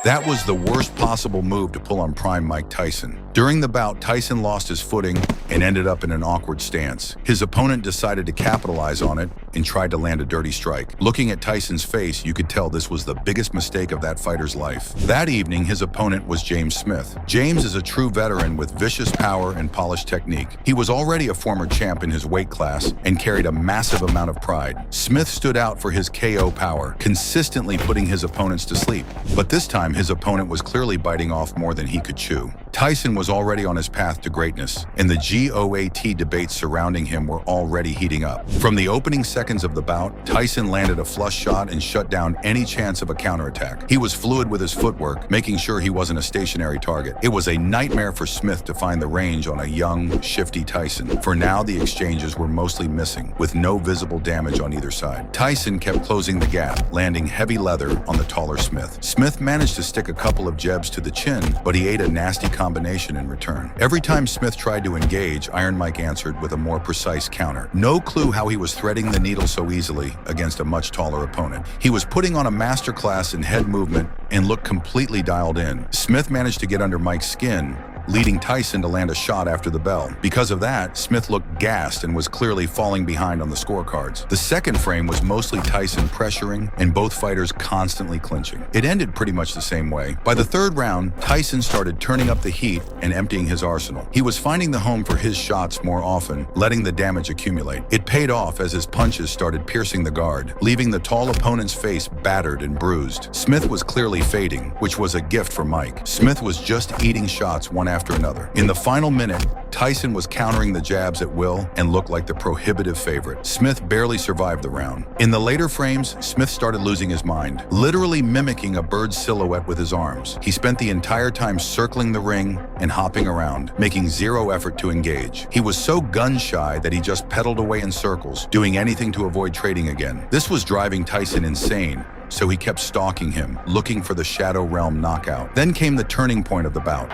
That was the worst possible move to pull on prime Mike Tyson. During the bout, Tyson lost his footing and ended up in an awkward stance. His opponent decided to capitalize on it and tried to land a dirty strike. Looking at Tyson's face, you could tell this was the biggest mistake of that fighter's life. That evening, his opponent was James Smith. James is a true veteran with vicious power and polished technique. He was already a former champ in his weight class and carried a massive amount of pride. Smith stood out for his KO power, consistently putting his opponents to sleep. But this time, his opponent was clearly biting off more than he could chew. Tyson was already on his path to greatness, and the GOAT debates surrounding him were already heating up. From the opening seconds of the bout, Tyson landed a flush shot and shut down any chance of a counterattack. He was fluid with his footwork, making sure he wasn't a stationary target. It was a nightmare for Smith to find the range on a young, shifty Tyson. For now, the exchanges were mostly missing, with no visible damage on either side. Tyson kept closing the gap, landing heavy leather on the taller Smith. Smith managed to stick a couple of jabs to the chin, but he ate a nasty combination in return. Every time Smith tried to engage, Iron Mike answered with a more precise counter. No clue how he was threading the needle so easily against a much taller opponent. He was putting on a masterclass in head movement and looked completely dialed in. Smith managed to get under Mike's skin, leading Tyson to land a shot after the bell. Because of that, Smith looked gassed and was clearly falling behind on the scorecards. The second frame was mostly Tyson pressuring and both fighters constantly clinching. It ended pretty much the same way. By the third round, Tyson started turning up the heat and emptying his arsenal. He was finding the home for his shots more often, letting the damage accumulate. It paid off as his punches started piercing the guard, leaving the tall opponent's face battered and bruised. Smith was clearly fading, which was a gift for Mike. Smith was just eating shots one after another. In the final minute, Tyson was countering the jabs at will and looked like the prohibitive favorite. Smith barely survived the round. In the later frames, Smith started losing his mind, literally mimicking a bird's silhouette with his arms. He spent the entire time circling the ring and hopping around, making zero effort to engage. He was so gun-shy that he just pedaled away in circles, doing anything to avoid trading again. This was driving Tyson insane, so he kept stalking him, looking for the Shadow Realm knockout. Then came the turning point of the bout.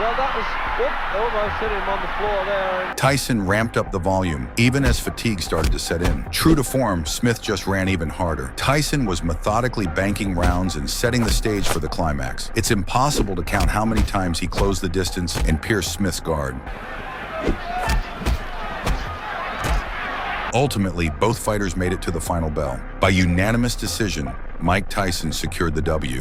Well, that was good. Almost hit him on the floor there. Tyson ramped up the volume, even as fatigue started to set in. True to form, Smith just ran even harder. Tyson was methodically banking rounds and setting the stage for the climax. It's impossible to count how many times he closed the distance and pierced Smith's guard. Ultimately, both fighters made it to the final bell. By unanimous decision, Mike Tyson secured the W.